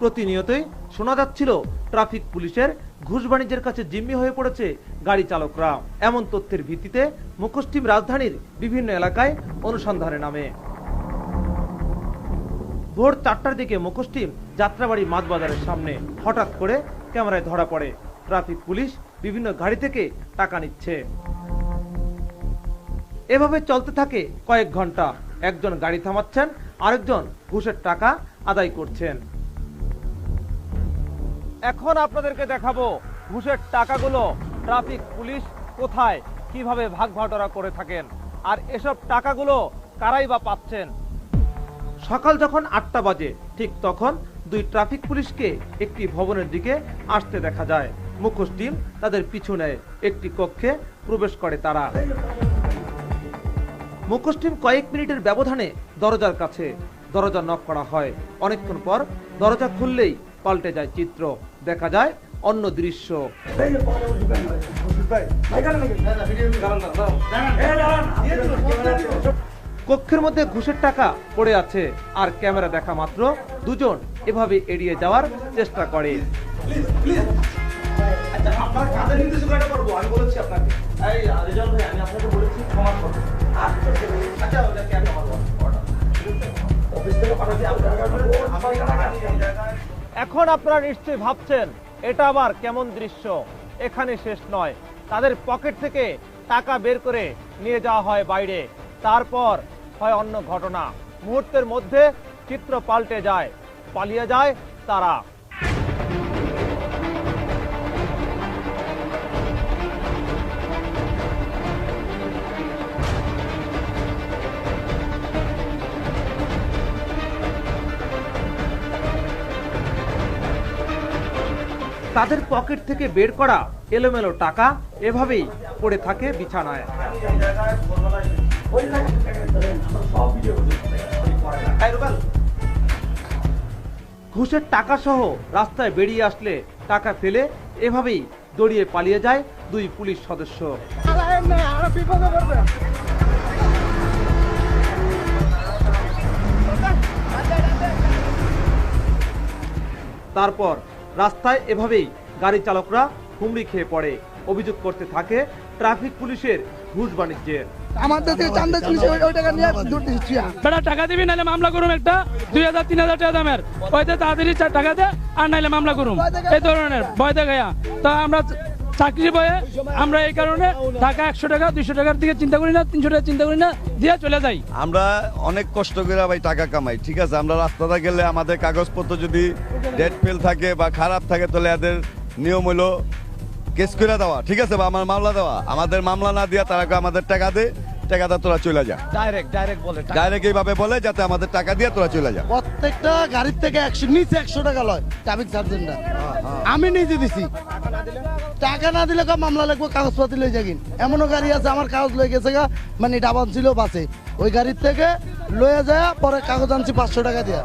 প্রতিনিয়তই শোনা যাচ্ছিল ট্রাফিক পুলিশের ঘুষ বাণিজ্যের কাছে জিম্মি হয়ে পড়েছে গাড়ি চালকরা। এমন তথ্যের ভিত্তিতে মুখোশ টিম রাজধানীর বিভিন্ন এলাকায় অনুসন্ধানে নামে। ভোর 4টার দিকে মুখোশ টিম যাত্রাবাড়ি মাছ বাজারের সামনে হঠাৎ করে ক্যামেরায় ধরা পড়ে ট্রাফিক পুলিশ বিভিন্ন গাড়ি থেকে টাকা নিচ্ছে। এভাবে চলতে থাকে কয়েক ঘন্টা। একজন গাড়ি থামাচ্ছেন, আরেকজন ঘুষের টাকা আদায় করছেন। এখন আপনাদেরকে দেখাবো ঘুষের টাকাগুলো ট্রাফিক পুলিশ কোথায় কিভাবে ভাগ ভাটরা করে থাকেন, আর এসব টাকাগুলো কারাই বা পাচ্ছেন। সকাল যখন 8টা বাজে ঠিক তখন দুই ট্রাফিক পুলিশকে একটি ভবনের দিকে আসতে দেখা যায়। মুখোশ টিম তাদের পিছু নেয়। একটি কক্ষে প্রবেশ করে তারা। মুখোশ টিম কয়েক মিনিটের ব্যবধানে দরজার কাছে। দরজা নক করা হয়। অনেকক্ষণ পর দরজা খুললেই পাল্টে যায় চিত্র। দেখা যায় অন্য দৃশ্য। কক্ষের মধ্যে ঘুষের টাকা পড়ে আছে, আর ক্যামেরা দেখা মাত্র দুজন এভাবে এড়িয়ে যাওয়ার চেষ্টা করে। এখন আপনারা নিশ্চয়ই ভাবছেন এটা আবার কেমন দৃশ্য। এখানে শেষ নয়, তাদের পকেট থেকে টাকা বের করে নিয়ে যাওয়া হয় বাইরে। তারপর হয় অন্য ঘটনা। মুহূর্তের মধ্যে চিত্র পাল্টে যায়, পালিয়ে যায় তারা। তাদের পকেট থেকে বের করা এলোমেলো টাকা এভাবেই পড়ে থাকে বিছানায়। ঘুষের টাকা সহ রাস্তায় বেরিয়ে আসলে টাকা ফেলে এভাবেই দৌড়িয়ে পালিয়ে যায় দুই পুলিশ সদস্য। তারপর রাস্তায় এভাবেই গাড়ি চালকরা হুমড়ি খেয়ে পড়ে। অভিযোগ করতে থাকে ট্রাফিক পুলিশের ঘুষ বাণিজ্যের। টাকা দিবি নাহলে মামলা করুম, একটা 2000-3000 টাকা দামের, ওইতে তাড়াতাড়ি টাকা দে আর নাইলে মামলা করুম, এই ধরনের ভয় দেখাইয়া। তা আমরা চাকরি বয়ে আমরা এই কারণে টাকা 100 টাকা 200 টাকার দিকে চিন্তা করি না, 300 টাকা চিন্তা করি না, দিয়ে চলে যাই। আমরা অনেক কষ্ট করে ভাই টাকা কামাই, ঠিক আছে। আমরা রাস্তাতে গেলে আমাদের কাগজপত্র যদি ডেট ফেল থাকে বা খারাপ থাকে তাহলে এদের নিয়ম হলো কেস করে দেওয়া, ঠিক আছে, বা আমার মামলা দেওয়া। আমাদের মামলা না দিয়া তারা আমাদের টাকা দে, টাকাটা তোরা চলে যা। ডাইরেক্ট এইভাবে বলে যাতে আমাদের টাকা দিয়ে তোরা চলে যা। প্রত্যেকটা গাড়ির থেকে 100 টাকা লয় ট্রাফিক সার্জেন্টরা। আমি নিজে দিছি, টাকা না দিলে মামলা লাগবো, কাগজপাতি লই যাগিন। এমনও গাড়ি আছে আমার কাগজ লয়ে গেছে গা, মানে ডাবান ছিল বাসে, ওই গাড়ির থেকে লয়ে যায় পরে কাগজ আনছি 500 টাকা দিয়া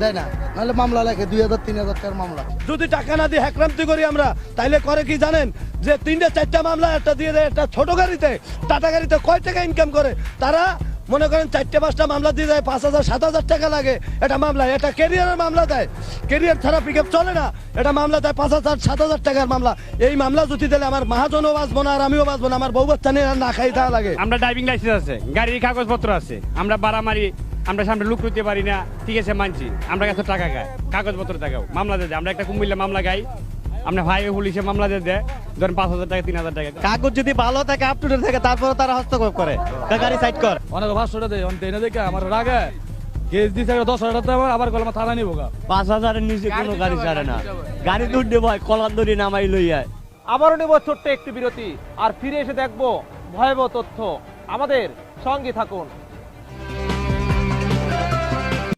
দেয় না, নাহলে মামলা লাগে 2000-3000 টাকার মামলা। যদি টাকা না দিয়ে হ্যাকরামতি করি আমরা, তাইলে করে কি জানেন, যে 3-4টা মামলা একটা দিয়ে দেয় একটা ছোট গাড়িতে, টাটা গাড়িতে কয় টাকা ইনকাম করে তারা। মনে করেন 4-5টা মামলা দিয়ে দেয়, 5000-7000 টাকা লাগে এটা মামলা। এটা ক্যারিয়ারের মামলা দেয়, ক্যারিয়ার ছাড়া পিক আপ চলে না। এটা মামলা দেয় 5000-7000 টাকার মামলা। এই মামলা যদি দিলে আমার মহাজনও বাঁচবো না, আর আমিও বাঁচবো না, আমার বউ বাচ্চা নিয়ে না খাই তা লাগে। আমরা ড্রাইভিং লাইসেন্স আছে, গাড়ির কাগজপত্র আছে, আমরা বাড়া মারি, আমরা সামনে লুক করতে পারি না, ঠিক আছে মানছি। আমরা কাছে টাকা খাই, কাগজপত্র দেখাও, মামলা দিয়ে আমরা একটা কুমিল্লা মামলা গাই, আমরা ভাই পুলিশে মামলা দিয়ে দেয়, ধরেন 5000 টাকা 3000 টাকা। কাগজ যদি ভালো থাকে, আপ টু ডেট থাকে, তারপরে তারা হস্তক্ষেপ করে, গাড়ি সাইড কর। অনেক 500 টাকা দেয়, অনেক দেখে আমার রাগে কেস দিছে 10,000 টাকা, আবার গলা থানা নিব। 5000-এর নিচে কোনো গাড়ি ছাড়ে না, গাড়ি দূর দেবো কলান্দরি নামাই লইয়ায়। আবারও নেব ছোট্ট একটি বিরতি, আর ফিরে এসে দেখবো ভয়াবহ তথ্য। আমাদের সঙ্গে থাকুন।